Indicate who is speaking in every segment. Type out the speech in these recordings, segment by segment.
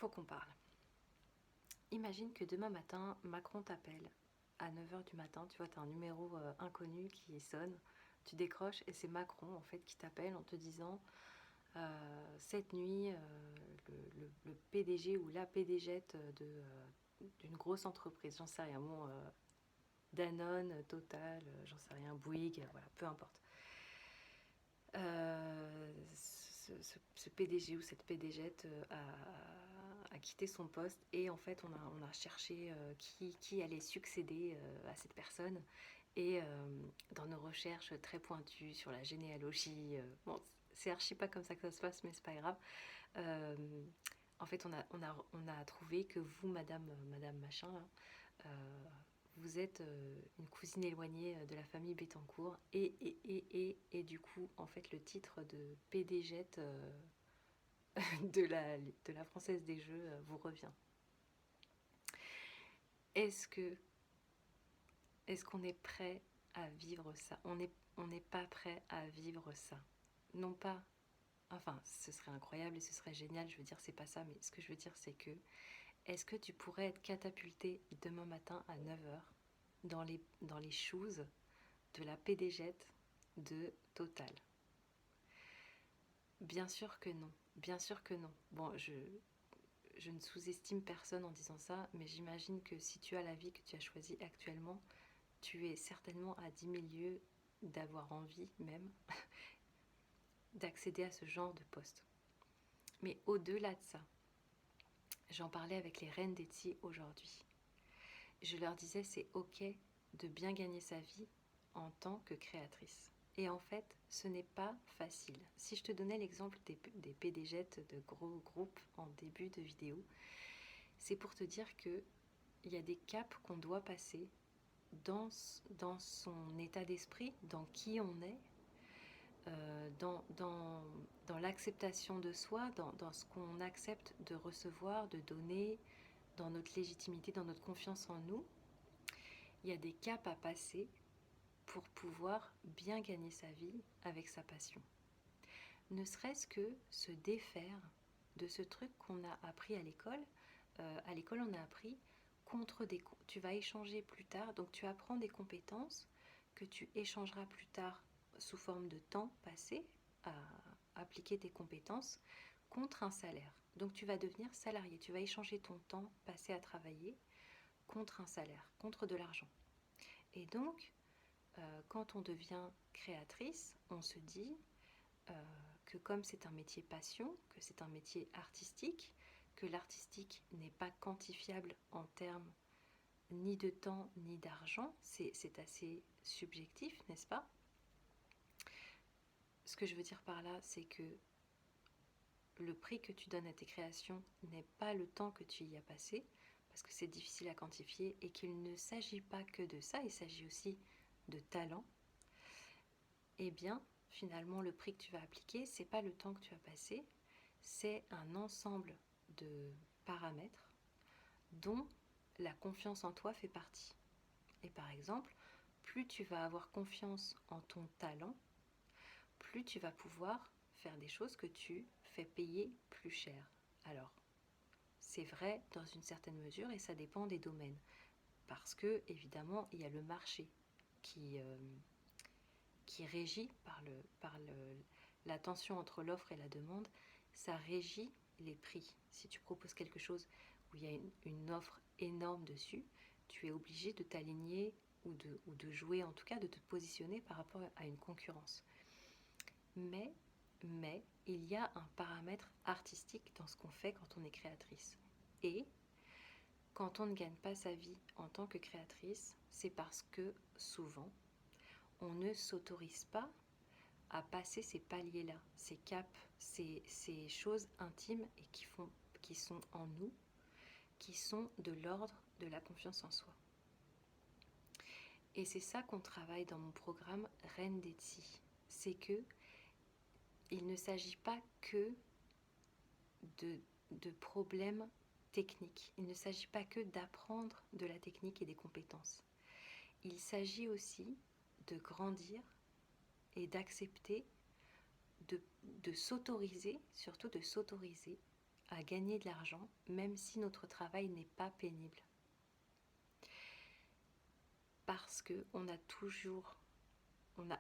Speaker 1: faut qu'on parle. Imagine que demain matin, Macron t'appelle à 9 h du matin, tu vois, tu as un numéro inconnu qui sonne, tu décroches et c'est Macron en fait qui t'appelle en te disant cette nuit, le PDG ou la PDG d'une grosse entreprise, j'en sais rien, bon, Danone, Total, j'en sais rien, Bouygues, voilà, peu importe. Ce PDG ou cette PDG a quitté son poste et en fait on a cherché qui allait succéder à cette personne et dans nos recherches très pointues sur la généalogie, bon c'est archi pas comme ça que ça se passe mais c'est pas grave, euh, en fait on a trouvé que vous madame machin là, euh, vous êtes une cousine éloignée de la famille Bettencourt et du coup en fait le titre de PDG de la Française des Jeux vous revient. Est-ce que est-ce qu'on est prêt à vivre ça? On n'est pas prêt à vivre ça. Non pas, enfin ce serait incroyable et ce serait génial, je veux dire c'est pas ça, mais ce que je veux dire c'est que est-ce que tu pourrais être catapulté demain matin à 9 h dans les shoes de la PDG de Total? Bien sûr que non, bien sûr que non. Bon, je ne sous-estime personne en disant ça, mais j'imagine que si tu as la vie que tu as choisie actuellement, tu es certainement à 10 000 lieues d'avoir envie même d'accéder à ce genre de poste. Mais au-delà de ça, j'en parlais avec les reines d'Etsy aujourd'hui. Je leur disais c'est ok de bien gagner sa vie en tant que créatrice. Et en fait, ce n'est pas facile. Si je te donnais l'exemple des PDG de gros groupes en début de vidéo, c'est pour te dire qu'il y a des caps qu'on doit passer dans son état d'esprit, dans qui on est, dans l'acceptation de soi, dans ce qu'on accepte de recevoir, de donner, dans notre légitimité, dans notre confiance en nous. Il y a des caps à passer pour pouvoir bien gagner sa vie avec sa passion. Ne serait-ce que se défaire de ce truc qu'on a appris à l'école. À l'école, on a appris contre des... Tu vas échanger plus tard, donc tu apprends des compétences que tu échangeras plus tard sous forme de temps passé à appliquer tes compétences contre un salaire. Donc tu vas devenir salarié, tu vas échanger ton temps passé à travailler contre un salaire, contre de l'argent. Et donc, quand on devient créatrice, on se dit que comme c'est un métier passion, que c'est un métier artistique, que l'artistique n'est pas quantifiable en termes ni de temps ni d'argent, c'est assez subjectif, n'est-ce pas? Ce que je veux dire par là, c'est que le prix que tu donnes à tes créations n'est pas le temps que tu y as passé, parce que c'est difficile à quantifier et qu'il ne s'agit pas que de ça, il s'agit aussi de talent. Eh bien, finalement, le prix que tu vas appliquer, c'est pas le temps que tu as passé, c'est un ensemble de paramètres dont la confiance en toi fait partie. Et par exemple, plus tu vas avoir confiance en ton talent, plus tu vas pouvoir faire des choses que tu fais payer plus cher. Alors, c'est vrai dans une certaine mesure et ça dépend des domaines. Parce que, évidemment, il y a le marché qui régit la tension entre l'offre et la demande, ça régit les prix. Si tu proposes quelque chose où il y a une offre énorme dessus, tu es obligé de t'aligner ou de jouer, en tout cas de te positionner par rapport à une concurrence. Mais il y a un paramètre artistique dans ce qu'on fait quand on est créatrice. Et quand on ne gagne pas sa vie en tant que créatrice, c'est parce que souvent, on ne s'autorise pas à passer ces paliers-là, ces caps, ces choses intimes et qui sont en nous, qui sont de l'ordre de la confiance en soi. Et c'est ça qu'on travaille dans mon programme Reine d'Etsy. C'est que il ne s'agit pas que de problèmes techniques. Il ne s'agit pas que d'apprendre de la technique et des compétences. Il s'agit aussi de grandir et d'accepter, de s'autoriser, surtout de s'autoriser à gagner de l'argent, même si notre travail n'est pas pénible. Parce que on a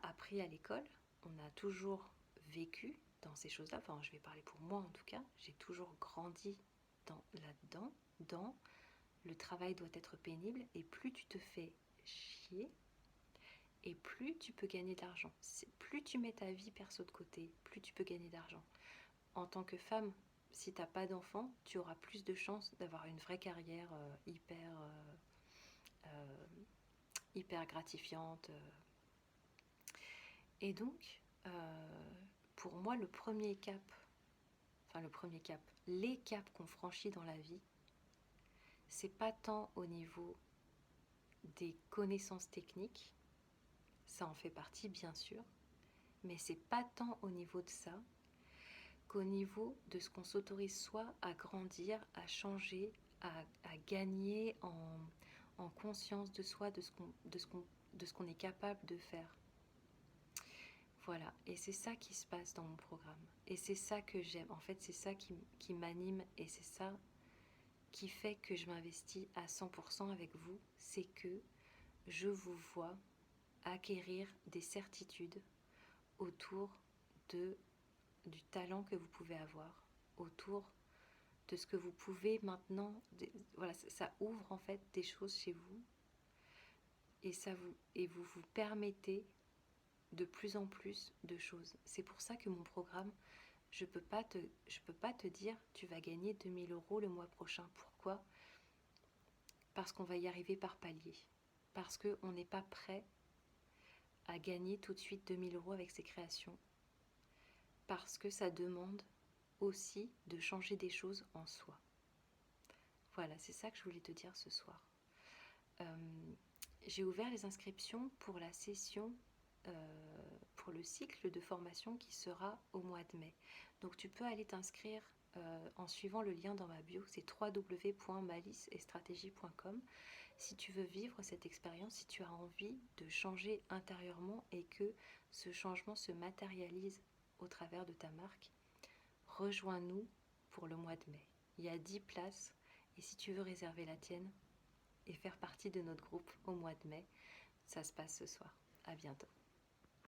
Speaker 1: appris à l'école, on a toujours vécu dans ces choses-là, enfin je vais parler pour moi en tout cas, j'ai toujours grandi là-dedans, dans le travail doit être pénible, et plus tu te fais chier, et plus tu peux gagner de l'argent. Plus tu mets ta vie perso de côté, plus tu peux gagner d'argent. En tant que femme, si tu n'as pas d'enfant, tu auras plus de chances d'avoir une vraie carrière hyper gratifiante. Et donc, pour moi, les caps qu'on franchit dans la vie, c'est pas tant au niveau des connaissances techniques, ça en fait partie bien sûr, mais c'est pas tant au niveau de ça qu'au niveau de ce qu'on s'autorise soit à grandir, à changer, à gagner en conscience de soi, de ce qu'on est capable de faire. Voilà, et c'est ça qui se passe dans mon programme. Et c'est ça que j'aime. En fait, c'est ça qui m'anime et c'est ça qui fait que je m'investis à 100% avec vous. C'est que je vous vois acquérir des certitudes autour du talent que vous pouvez avoir, autour de ce que vous pouvez maintenant. Voilà, ça ouvre en fait des choses chez vous et vous vous permettez de plus en plus de choses. C'est pour ça que mon programme, je peux pas te dire tu vas gagner 2000 € le mois prochain. Pourquoi ? Parce qu'on va y arriver par palier. Parce qu'on n'est pas prêt à gagner tout de suite 2000 € avec ses créations. Parce que ça demande aussi de changer des choses en soi. Voilà, c'est ça que je voulais te dire ce soir. J'ai ouvert les inscriptions pour la session, pour le cycle de formation qui sera au mois de mai. Donc tu peux aller t'inscrire en suivant le lien dans ma bio, c'est www.maliceetstratégie.com. Si tu veux vivre cette expérience, si tu as envie de changer intérieurement et que ce changement se matérialise au travers de ta marque, rejoins-nous pour le mois de mai. Il y a 10 places et si tu veux réserver la tienne et faire partie de notre groupe au mois de mai, ça se passe ce soir. À bientôt.